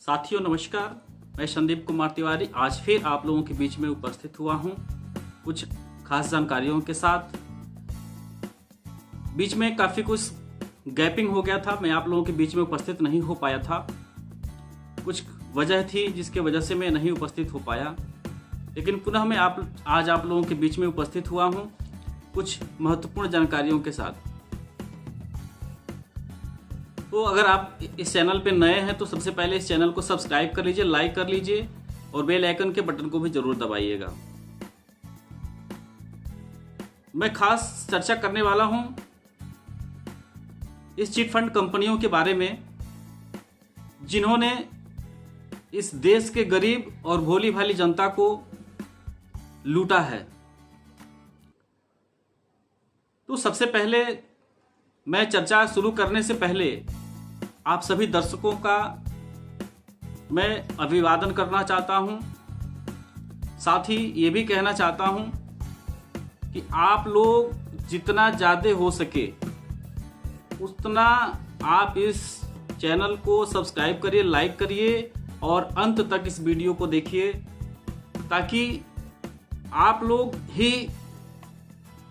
साथियों नमस्कार, मैं संदीप कुमार तिवारी आज फिर आप लोगों के बीच में उपस्थित हुआ हूं कुछ खास जानकारियों के साथ। बीच में काफ़ी कुछ गैपिंग हो गया था, मैं आप लोगों के बीच में उपस्थित नहीं हो पाया था। कुछ वजह थी जिसके वजह से मैं नहीं उपस्थित हो पाया, लेकिन पुनः मैं आज आप लोगों के बीच में उपस्थित हुआ हूं कुछ महत्वपूर्ण जानकारियों के साथ। तो अगर आप इस चैनल पे नए हैं तो सबसे पहले इस चैनल को सब्सक्राइब कर लीजिए, लाइक कर लीजिए और बेल आइकन के बटन को भी जरूर दबाइएगा। मैं खास चर्चा करने वाला हूं इस चिट फंड कंपनियों के बारे में जिन्होंने इस देश के गरीब और भोली भाली जनता को लूटा है। तो सबसे पहले मैं चर्चा शुरू करने से पहले आप सभी दर्शकों का मैं अभिवादन करना चाहता हूं। साथ ही ये भी कहना चाहता हूं कि आप लोग जितना ज़्यादा हो सके उतना आप इस चैनल को सब्सक्राइब करिए, लाइक करिए और अंत तक इस वीडियो को देखिए, ताकि आप लोग ही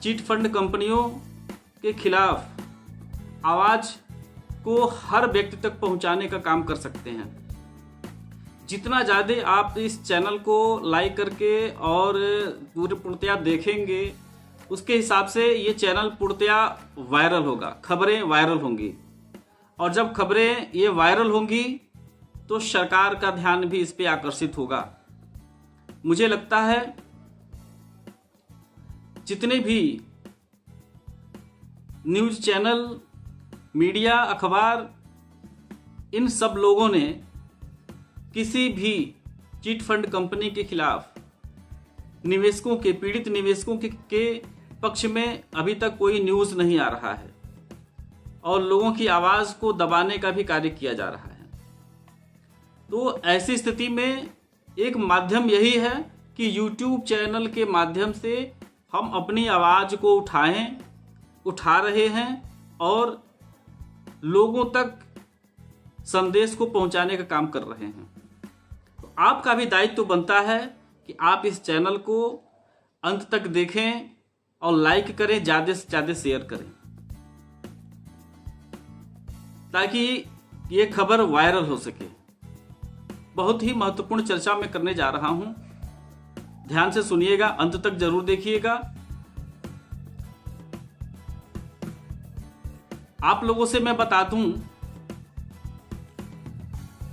चिट फंड कंपनियों के खिलाफ आवाज़ को हर व्यक्ति तक पहुंचाने का काम कर सकते हैं। जितना ज़्यादा आप इस चैनल को लाइक करके और पूर्णतया देखेंगे, उसके हिसाब से ये चैनल पूर्णतया वायरल होगा, खबरें वायरल होंगी, और जब खबरें ये वायरल होंगी तो सरकार का ध्यान भी इस पे आकर्षित होगा। मुझे लगता है जितने भी न्यूज़ चैनल, मीडिया, अखबार, इन सब लोगों ने किसी भी चिट फंड कंपनी के खिलाफ निवेशकों के, पीड़ित निवेशकों के पक्ष में अभी तक कोई न्यूज़ नहीं आ रहा है और लोगों की आवाज़ को दबाने का भी कार्य किया जा रहा है। तो ऐसी स्थिति में एक माध्यम यही है कि YouTube चैनल के माध्यम से हम अपनी आवाज़ को उठा रहे हैं और लोगों तक संदेश को पहुंचाने का काम कर रहे हैं। तो आपका भी दायित्व तो बनता है कि आप इस चैनल को अंत तक देखें और लाइक करें, ज़्यादा से ज़्यादा शेयर करें, ताकि ये खबर वायरल हो सके। बहुत ही महत्वपूर्ण चर्चा मैं करने जा रहा हूं, ध्यान से सुनिएगा, अंत तक जरूर देखिएगा। आप लोगों से मैं बता दूं,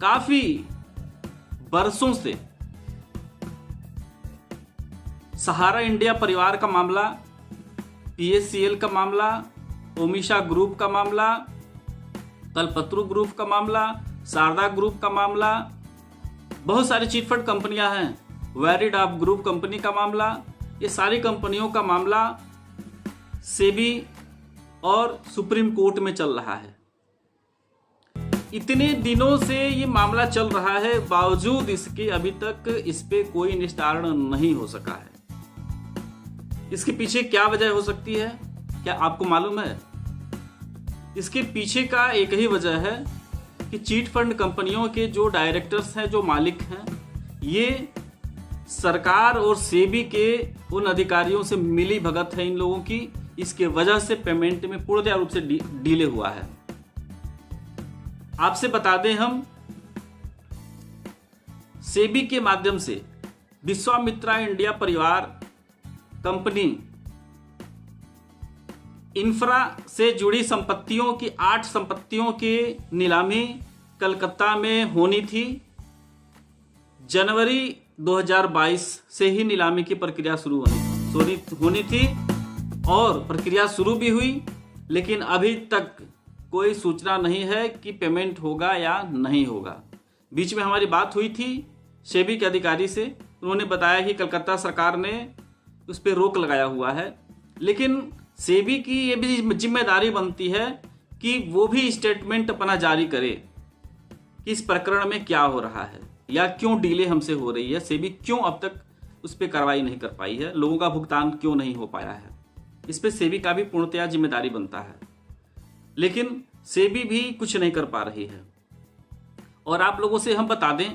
काफी बरसों से सहारा इंडिया परिवार का मामला, PSCL का मामला, ओमिशा ग्रुप का मामला, कल्पतरू ग्रुप का मामला, शारदा ग्रुप का मामला, बहुत सारी चिट फंड कंपनियां हैं, वेरिडॉप ग्रुप कंपनी का मामला, ये सारी कंपनियों का मामला सेबी और सुप्रीम कोर्ट में चल रहा है। इतने दिनों से ये मामला चल रहा है, बावजूद इसके अभी तक इस पे कोई निस्तारण नहीं हो सका है। इसके पीछे क्या वजह हो सकती है, क्या आपको मालूम है? इसके पीछे का एक ही वजह है कि चिट फंड कंपनियों के जो डायरेक्टर्स हैं, जो मालिक हैं, ये सरकार और सेबी के उन अधिकारियों से मिली भगत है इन लोगों की। इसके वजह से पेमेंट में पूर्ण रूप से डिले हुआ है। आपसे बता दें, हम सेबी के माध्यम से विश्वामित्रा इंडिया परिवार कंपनी इंफ्रा से जुड़ी संपत्तियों की 8 संपत्तियों की नीलामी कलकत्ता में होनी थी। जनवरी 2022 से ही नीलामी की प्रक्रिया शुरू होनी थी और प्रक्रिया शुरू भी हुई, लेकिन अभी तक कोई सूचना नहीं है कि पेमेंट होगा या नहीं होगा। बीच में हमारी बात हुई थी सेबी के अधिकारी से, उन्होंने बताया कि कलकत्ता सरकार ने उस पर रोक लगाया हुआ है, लेकिन सेबी की ये भी जिम्मेदारी बनती है कि वो भी स्टेटमेंट अपना जारी करे कि इस प्रकरण में क्या हो रहा है या क्यों डिले हमसे हो रही है, सेबी क्यों अब तक उस पर कार्रवाई नहीं कर पाई है, लोगों का भुगतान क्यों नहीं हो पाया है। इस पे सेबी का भी पूर्णतया जिम्मेदारी बनता है, लेकिन सेबी भी कुछ नहीं कर पा रही है। और आप लोगों से हम बता दें,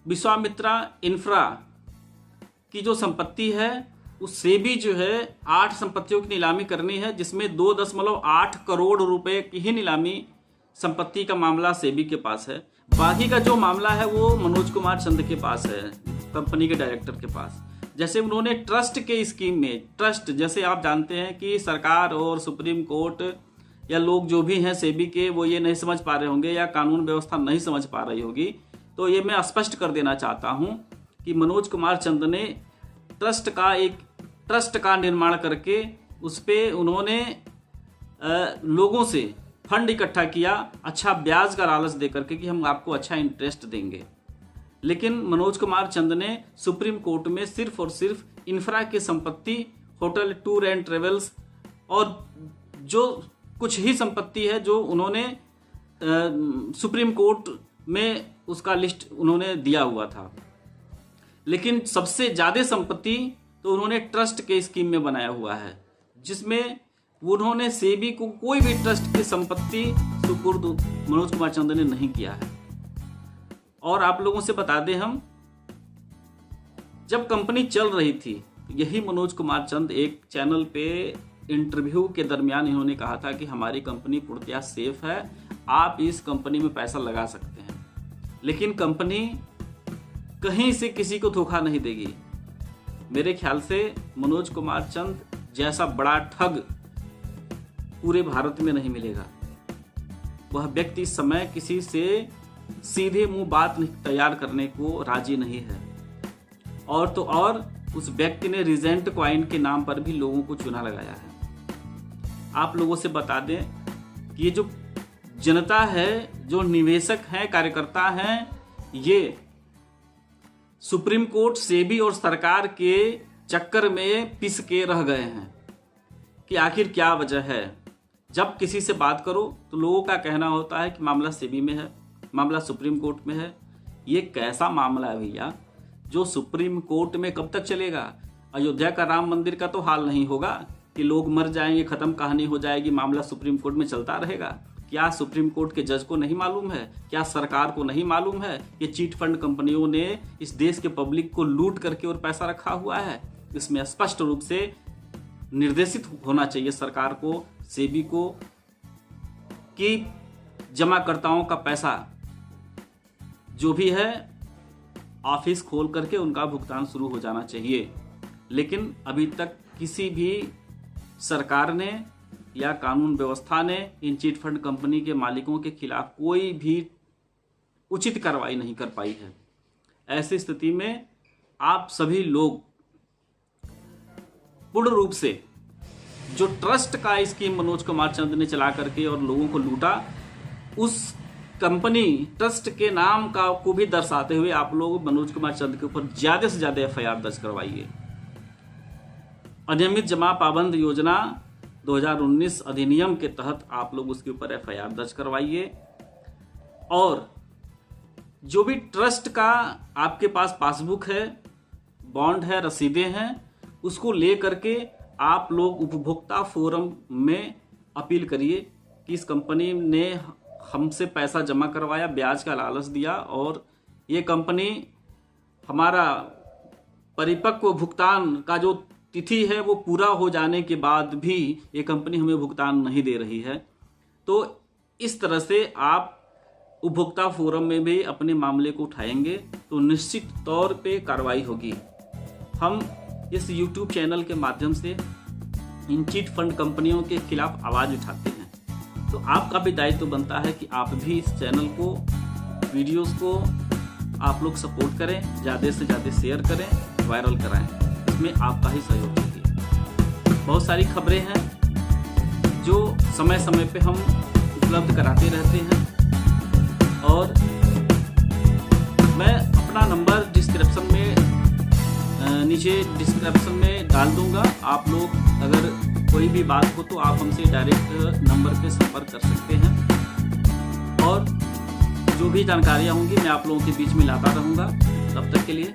विश्वामित्रा इंफ्रा की जो संपत्ति है उससे भी जो है 8 संपत्तियों की नीलामी करनी है, जिसमें 2.8 करोड़ रुपए की ही नीलामी संपत्ति का मामला सेबी के पास है। बाकी का जो मामला है वो मनोज कुमार चंद के पास है, कंपनी के डायरेक्टर के पास। जैसे उन्होंने ट्रस्ट के स्कीम में, ट्रस्ट जैसे आप जानते हैं कि सरकार और सुप्रीम कोर्ट या लोग जो भी हैं सेबी के, वो ये नहीं समझ पा रहे होंगे या कानून व्यवस्था नहीं समझ पा रही होगी, तो ये मैं स्पष्ट कर देना चाहता हूँ कि मनोज कुमार चंद ने ट्रस्ट का निर्माण करके उस पर उन्होंने लोगों से फंड इकट्ठा किया, अच्छा ब्याज का लालच दे करके कि हम आपको अच्छा इंटरेस्ट देंगे। लेकिन मनोज कुमार चंद ने सुप्रीम कोर्ट में सिर्फ और सिर्फ इंफ्रा की संपत्ति, होटल, टूर एंड ट्रेवल्स और जो कुछ ही संपत्ति है जो उन्होंने सुप्रीम कोर्ट में उसका लिस्ट उन्होंने दिया हुआ था, लेकिन सबसे ज़्यादा संपत्ति तो उन्होंने ट्रस्ट के स्कीम में बनाया हुआ है, जिसमें उन्होंने सेबी को कोई भी ट्रस्ट की संपत्ति सुपुर्द मनोज कुमार चंद ने नहीं किया है। और आप लोगों से बता दें, हम जब कंपनी चल रही थी यही मनोज कुमार चंद एक चैनल पे इंटरव्यू के दरमियान इन्होंने कहा था कि हमारी कंपनी पूर्णतः सेफ है, आप इस कंपनी में पैसा लगा सकते हैं। लेकिन कंपनी कहीं से किसी को धोखा नहीं देगी। मेरे ख्याल से मनोज कुमार चंद जैसा बड़ा ठग पूरे भारत में नहीं मिलेगा। वह व्यक्ति इस समय किसी से सीधे मुंह बात तैयार करने को राजी नहीं है। और तो और उस व्यक्ति ने रीजेंट क्वाइन के नाम पर भी लोगों को चुना लगाया है। आप लोगों से बता दें कि ये जो जनता है, जो निवेशक हैं, कार्यकर्ता हैं, ये सुप्रीम कोर्ट, सेबी और सरकार के चक्कर में पिस के रह गए हैं कि आखिर क्या वजह है। जब किसी से बात करो तो लोगों का कहना होता है कि मामला सेबी में है, मामला सुप्रीम कोर्ट में है। ये कैसा मामला है भैया जो सुप्रीम कोर्ट में कब तक चलेगा? अयोध्या का राम मंदिर का तो हाल नहीं होगा कि लोग मर जाएंगे, खत्म कहानी हो जाएगी, मामला सुप्रीम कोर्ट में चलता रहेगा। क्या सुप्रीम कोर्ट के जज को नहीं मालूम है? क्या सरकार को नहीं मालूम है? ये चीट फंड कंपनियों ने इस देश के पब्लिक को लूट करके और पैसा रखा हुआ है। इसमें स्पष्ट रूप से निर्देशित होना चाहिए सरकार को, सेबी को, कि जमाकर्ताओं का पैसा जो भी है ऑफिस खोल करके उनका भुगतान शुरू हो जाना चाहिए। लेकिन अभी तक किसी भी सरकार ने या कानून व्यवस्था ने इन चिट फंड कंपनी के मालिकों के खिलाफ कोई भी उचित कार्रवाई नहीं कर पाई है। ऐसी स्थिति में आप सभी लोग पूर्ण रूप से जो ट्रस्ट का स्कीम मनोज कुमार चंद ने चला करके और लोगों को लूटा, उस कंपनी ट्रस्ट के नाम का को भी दर्शाते हुए आप लोग मनोज कुमार चंद के ऊपर ज्यादा से ज्यादा एफआईआर दर्ज करवाइए। अनियमित जमा पाबंद योजना 2019 अधिनियम के तहत आप लोग उसके ऊपर एफआईआर दर्ज करवाइए। और जो भी ट्रस्ट का आपके पास पासबुक है, बॉन्ड है, रसीदें हैं, उसको ले करके आप लोग उपभोक्ता फोरम में अपील करिए कि इस कंपनी ने हमसे पैसा जमा करवाया, ब्याज का लालच दिया और ये कंपनी हमारा परिपक्व भुगतान का जो तिथि है वो पूरा हो जाने के बाद भी ये कंपनी हमें भुगतान नहीं दे रही है। तो इस तरह से आप उपभोक्ता फोरम में भी अपने मामले को उठाएंगे तो निश्चित तौर पे कार्रवाई होगी। हम इस YouTube चैनल के माध्यम से इन चिट फंड कंपनियों के खिलाफ आवाज़ उठाते हैं। तो आपका भी दायित्व बनता है कि आप भी इस चैनल को, वीडियोस को आप लोग सपोर्ट करें, ज़्यादा से ज़्यादा शेयर करें, वायरल कराएं। इसमें आपका ही सहयोग चाहिए। बहुत सारी खबरें हैं जो समय समय पे हम उपलब्ध कराते रहते हैं और मैं अपना नंबर डिस्क्रिप्शन में नीचे डिस्क्रिप्शन में डाल दूंगा। आप लोग अगर कोई भी बात हो तो आप हमसे डायरेक्ट नंबर पे संपर्क कर सकते हैं और जो भी जानकारियाँ होंगी मैं आप लोगों के बीच में लाता रहूँगा। तब तक के लिए